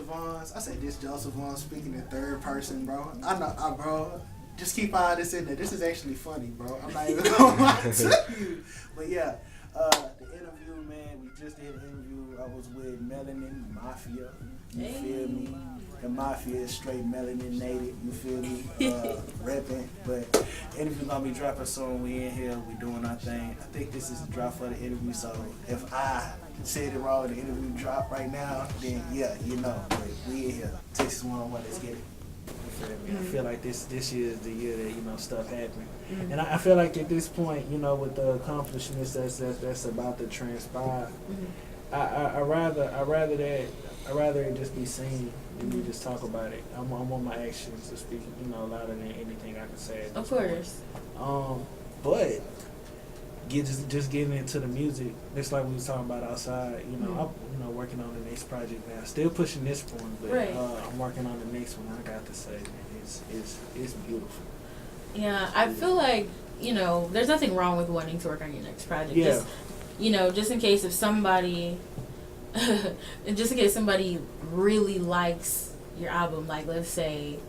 Vaughn. I said this Joesph Vaughn speaking in third person, bro. I know, bro. Just keep all this in there. This is actually funny, bro. I'm not even gonna lie to you. But yeah, the interview, man. We just did an interview. I was with Melanin Mafia. You feel me? The Mafia is straight melanin native. You feel me? Repping. But interview gonna be dropping soon. We in here. We doing our thing. I think this is the drop for the interview. So if I said it wrong, the interview drop right now, then yeah, you know. But we in here. Texas101. Let's get it. You feel me? I feel like this year is the year that, you know, stuff happened. And I feel like at this point, you know, with the accomplishments that's about to transpire, I rather it just be seen than me just talk about it. I want my actions to speak, you know, louder than anything I can say. At this point. But just getting into the music, just like we was talking about outside, you know, I'm working on the next project now. Still pushing this one, but I'm working on the next one. I got to say, man, it's beautiful. Yeah, I feel like, you know, there's nothing wrong with wanting to work on your next project. Yeah. Just, you know, just in case if somebody, really likes your album, like let's say,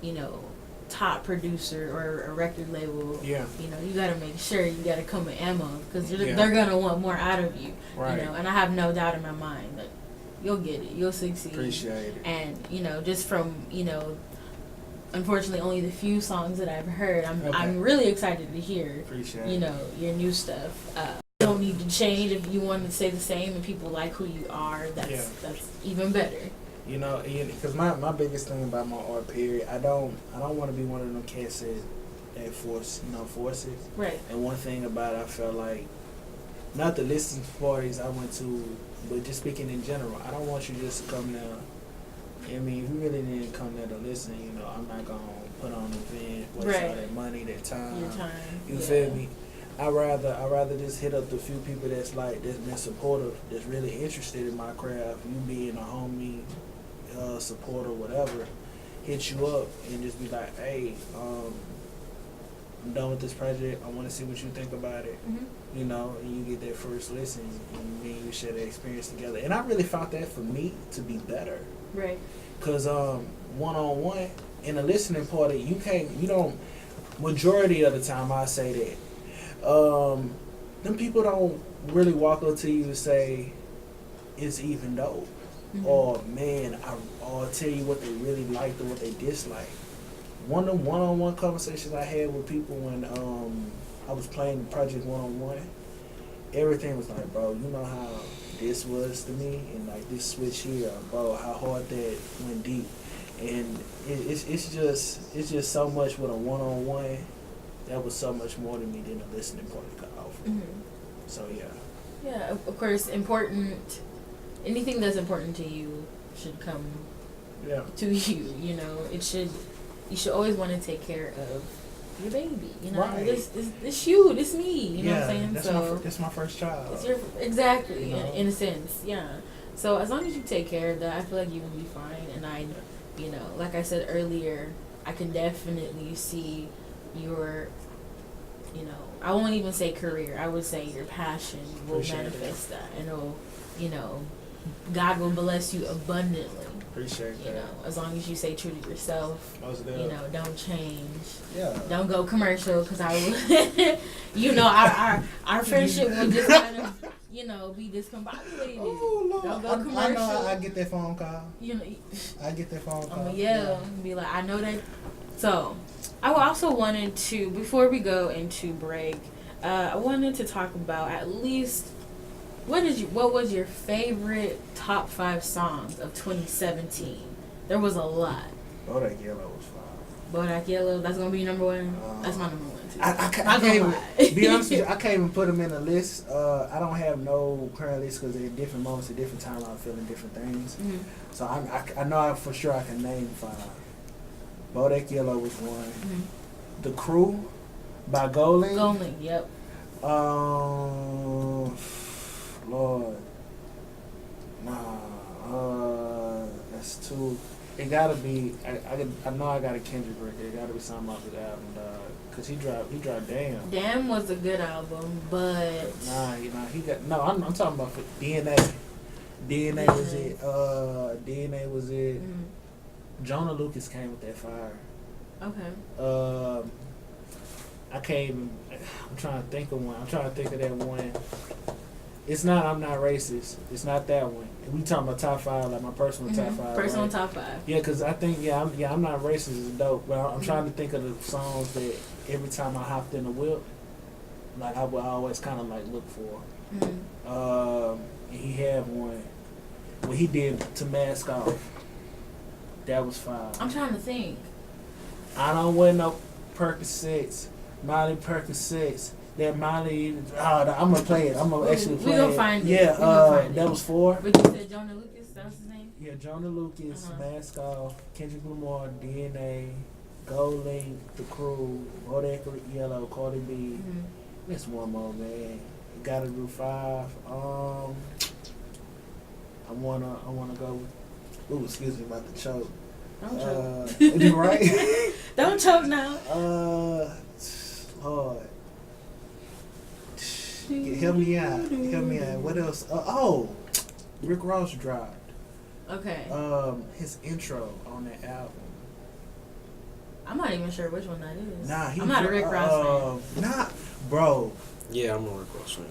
you know, top producer or a record label, you know, you got to make sure you got to come with ammo because they're going to want more out of you, you know, and I have no doubt in my mind that you'll get it, you'll succeed. Appreciate it. And, you know, just from, you know, unfortunately only the few songs that I've heard, I'm really excited to hear, you know, your new stuff. You don't need to change. If you want to stay the same and people like who you are, that's even better. You know, because my biggest thing about my art period, I don't want to be one of them cats that force it. Right. And one thing about it, I felt like, not the listening parties I went to, but just speaking in general, I don't want you just to come there. I mean, if you really didn't come there to listen, you know, I'm not gonna put on an event, waste all that money, that time. Your time. You feel me? I rather just hit up the few people that's been supportive, that's really interested in my craft. You being a homie, supporter, whatever, hit you up and just be like, hey, I'm done with this project. I want to see what you think about it. You know, and you get that first listen, and me and you share the experience together. And I really found that for me to be better. Right. Because one-on-one in a listening party, you don't, majority of the time I say that, them people don't really walk up to you and say, it's even dope. Or, man, I'll tell you what they really liked or what they disliked. One of the one-on-one conversations I had with people when I was playing Project One-on-One, everything was like, bro, you know how this was to me, and like this switch here, bro, how hard that went deep. And it's just so much with a one-on-one that was so much more to me than a listening party could offer. So yeah, of course, important. Anything that's important to you should come to you. You know, you should always want to take care of your baby. You know, this you, this me. You know what I'm saying? That's my first child. It's exactly, you know? in a sense, yeah. So as long as you take care of that, I feel like you will be fine. And I, you know, like I said earlier, I can definitely see your, you know, I won't even say career. I would say your passion will manifest that, and it'll, you know, God will bless you abundantly. Appreciate that. You know, as long as you stay true to yourself. You know, don't change. Yeah. Don't go commercial, because I will. You know, our friendship will just kind of, you know, be discombobulated. Oh Lord. Don't go commercial. I know. I get that phone call. You know. I get that phone call. Be like, I know that. So, I also wanted to, before we go into break, I wanted to talk about at least. What was your favorite top 5 songs of 2017? There was a lot. Bodak Yellow was fine. Bodak Yellow, that's gonna be your number one. That's my number one too. I can't even, be honest with you, I can't even put them in a list. I don't have no current list because at different moments, at different times, I'm feeling different things. So I know for sure I can name 5. Bodak Yellow was one. The Crew by Golding. Golding, yep. Lord, that's 2. It gotta be. I know I got a Kendrick record. It gotta be something off the album, cause he dropped Damn. Damn was a good album, but he got no. I'm talking about for DNA. DNA was it. DNA was it. Mm-hmm. Jonah Lucas came with that fire. Okay. I can't even. I'm trying to think of one. I'm trying to think of that one. It's not. I'm not racist. It's not that one. We talking about top 5, like my personal top 5. Personal right? top 5. Yeah, cause I think I'm not racist is dope, but I'm trying to think of the songs that every time I hopped in the whip, like I would always kind of like look for. Mm-hmm. And he had one. What he did to Mask Off. That was fire. I'm trying to think. I don't wear no Percocets. Molly Percocets. That Molly. I'm gonna play it. I'm gonna actually play it. We gonna find it. Yeah, that was 4. But you said Jonah Lucas. That was his name. Yeah, Jonah Lucas, Mask Off, Kendrick Lamar, DNA, Gold Link, The Crew, Bodak Yellow, Cardi B. Mm-hmm. There's one more, man. Gotta do 5. I wanna go. Ooh, excuse me about the choke. Don't choke. You right? Don't choke now. Lord. Help me out. What else? Rick Ross dropped. Okay. His intro on that album. I'm not even sure which one that is. Nah, I'm not a Rick Ross fan. Nah, bro. Yeah, I'm a Rick Ross fan.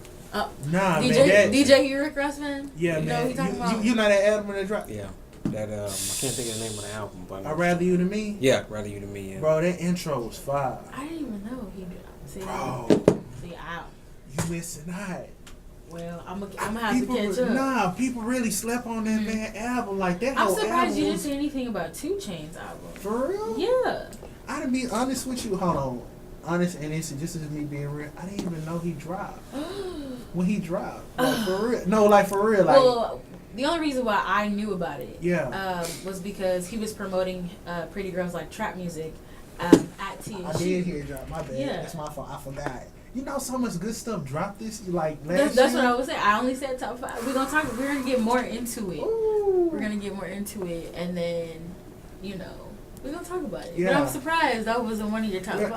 Nah, DJ, man. DJ, you a Rick Ross fan? Yeah, you man. Know what he talking about? You know that album that dropped? Yeah. That I can't think of the name of the album, but I'd Rather You Than Me? Yeah, Rather You Than Me, yeah. Bro, that intro was fire. I didn't even know he did. See, Bro. See, You missing out. Well, I'm gonna have to catch up. Nah, people really slept on that man album like that. I'm surprised album you didn't say anything about 2 Chainz album. For real? Yeah. I to be honest with you, hold on. Honest, and this is just as me being real. I didn't even know he dropped. When he dropped. Like, for real. No, like for real. Like, well, the only reason why I knew about it was because he was promoting Pretty Girls Like Trap Music at TNT. I did hear it drop. My bad. Yeah. That's my fault. I forgot. You know, so much good stuff dropped this last That's year. what I was saying. I only said top 5. We're gonna get more into it. Ooh. We're gonna get more into it, and then, we're gonna talk about it. Yeah. But I'm surprised that wasn't one of your top 5.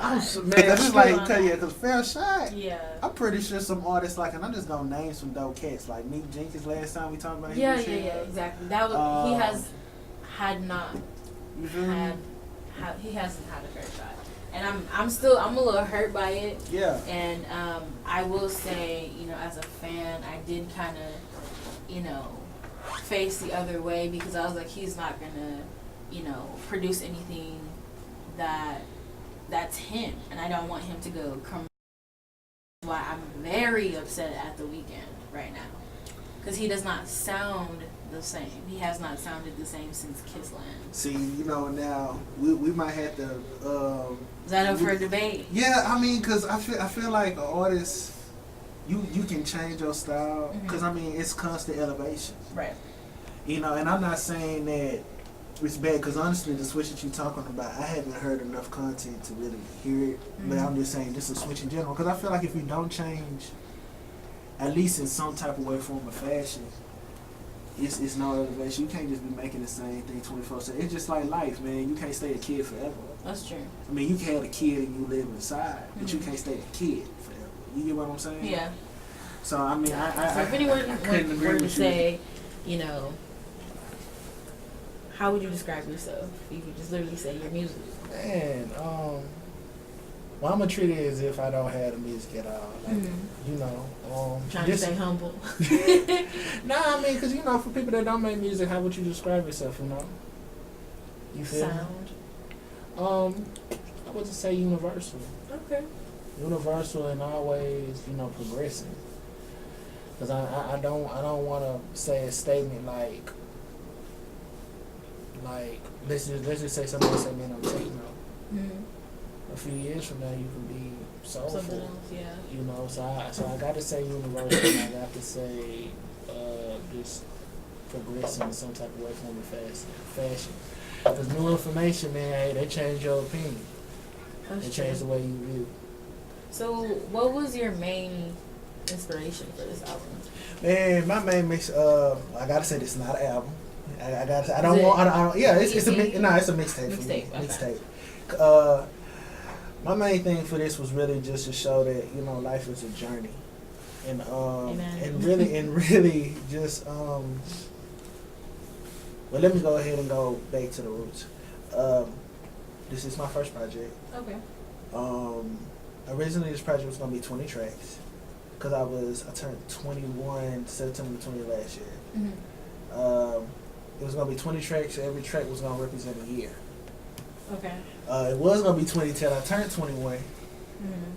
Man, it's like, cause Fair Shot. Yeah. I'm pretty sure some artists and I'm just gonna name some dope cats like Meek Jenkins. Last time we talked about him. Yeah, exactly. That was he hasn't had a fair shot, and I'm a little hurt by it. Yeah. And I will say, as a fan, I did kind of, face the other way because I was like, he's not gonna, produce anything that's him, and I don't want him to go come. Why I'm very upset at The Weeknd right now, because he does not sound the same. He has not sounded the same since Kissland. See, now we might have to. Is that up for a debate? Yeah, I mean, cause I feel like an artist, you can change your style, cause I mean it's constant elevation. Right. And I'm not saying that it's bad, because honestly, the switch that you're talking about, I haven't heard enough content to really hear it. But I'm just saying, just a switch in general, because I feel like if you don't change, at least in some type of way, form of fashion, it's no elevation. You can't just be making the same thing 24/7. It's just like life, man. You can't stay a kid forever. That's true. I mean, you can have a kid and you live inside, but you can't stay a kid forever. You get what I'm saying? Yeah. So I mean, So if anyone were to say, how would you describe yourself? You could just literally say your music. Man, well, I'm gonna treat it as if I don't have the music at all. Like, trying to stay humble. Nah, I mean, because for people that don't make music, how would you describe yourself? You feel Sound. I would just say universal. Okay. Universal and always, progressing. Because I don't want to say a statement like let's just say somebody say, man, I'm techno. A few years from now, you can be soulful. Something else, yeah. So I got to say universal. And I got to say just progressing in some type of way, form, or fashion. Because new information, man, hey, they change your opinion. They change the way you view. So, what was your main inspiration for this album? Man, my main mix. I gotta say, this is not an album. It's a mixtape. Mixtape. My main thing for this was really just to show that life is a journey, and really just Well, let me go ahead and go back to the roots. This is my first project. Okay. Originally, this project was gonna be 20 tracks, cause I turned 21 September 20 last year. Mm-hmm. It was gonna be 20 tracks. So every track was gonna represent a year. Okay. It was gonna be 20 till I turned 21,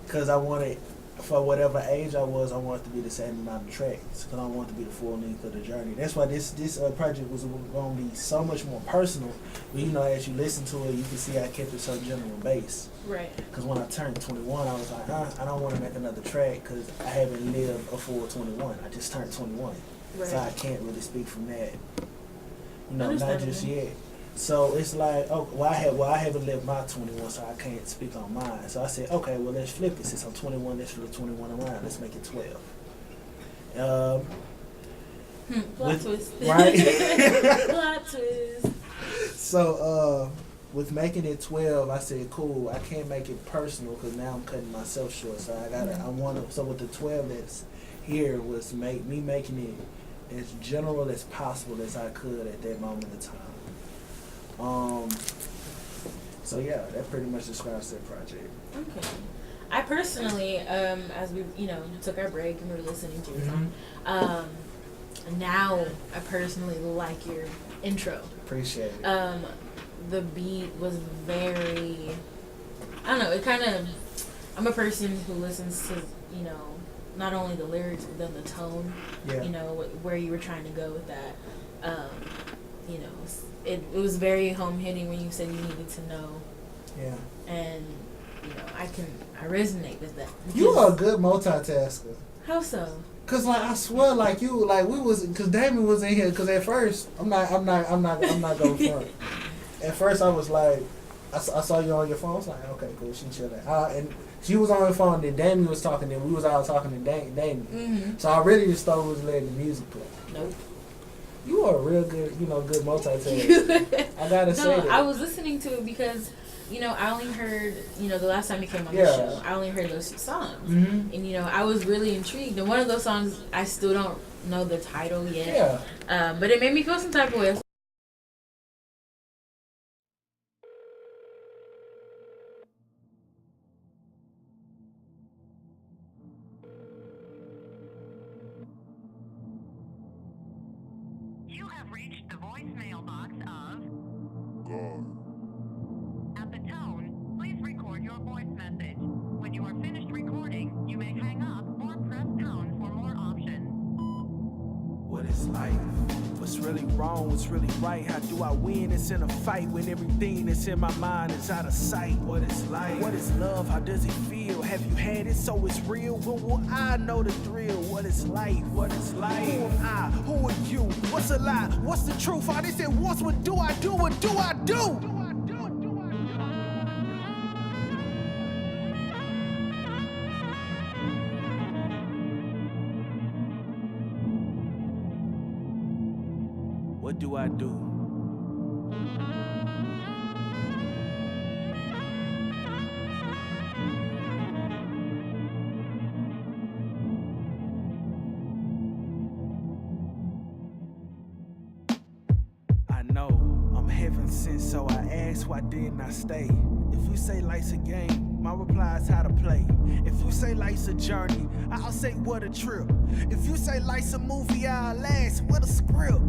cause I wanted, for whatever age I wanted to be the same amount of tracks, cause I wanted to be the full length of the journey. That's why this project was gonna be so much more personal. But you know, as you listen to it, you can see I kept it so general based. Right. Cause when I turned 21, I was like, I don't want to make another track, cause I haven't lived a full 21. I just turned 21, Right. so I can't really speak from that. You know, not just yet. So it's like, oh, I haven't lived my 21, so I can't speak on mine. So I said, okay, well, let's flip it. Since I'm 21, let's flip 21 around. Let's make it 12. Plot twist. Right? Plot twist. So with making it 12, I said, cool, I can't make it personal because now I'm cutting myself short. So so with the 12 that's here was me making it as general as possible as I could at that moment in time. So yeah, that pretty much describes that project. Okay. I personally, as we, took our break and we were listening to your song, now I personally like your intro. Appreciate it. The beat was very, I don't know, it kind of, I'm a person who listens to, not only the lyrics, but then the tone, where you were trying to go with that. It was very home hitting when you said you needed to know. Yeah. And I resonate with that. You are a good multitasker. How so? Cause I swear, cause Damon was in here. Cause at first, I'm not going front. At first, I was like, I saw you on your phone. I was like, okay, cool, she chilling. And she was on her phone. Then Damon was talking. Then we was all talking to Damon. Mm-hmm. So I really just thought we was letting the music play. Nope. You are a real good, good multitasker. I gotta say that. I was listening to it because, I only heard, the last time you came on the show, I only heard those 2 songs. Mm-hmm. And, I was really intrigued. And one of those songs, I still don't know the title yet. Yeah. But it made me feel some type of way. Reached the voicemail box of God. At the tone, please record your voice message. When you are finished recording, you may hang up or press pound for more options. What is life? What's really wrong? What's really right? How do I win? It's in a fight when everything that's in my mind is out of sight. What is life? What is love? How does it feel? Have you had it so it's real? When will I know the thrill? What is life? What is life? Who am I? Who are you? What's a lie? What's the truth? All they said once, what do I do? What do I do? What do I do? I know I'm heaven sent, so I ask, why didn't I stay? If you say life's a game, my reply is how to play. If you say life's a journey, I'll say what a trip. If you say life's a movie, I'll ask, what a script.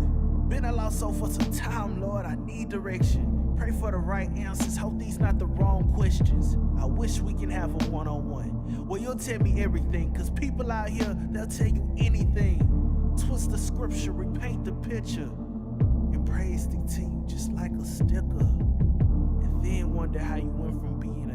Been a lost soul for some time, Lord, I need direction. Pray for the right answers, hope these not the wrong questions. I wish we can have a one-on-one. Well, you'll tell me everything, cause people out here, they'll tell you anything. Twist the scripture, repaint the picture, and praise stick to you just like a sticker. And then wonder how you went from being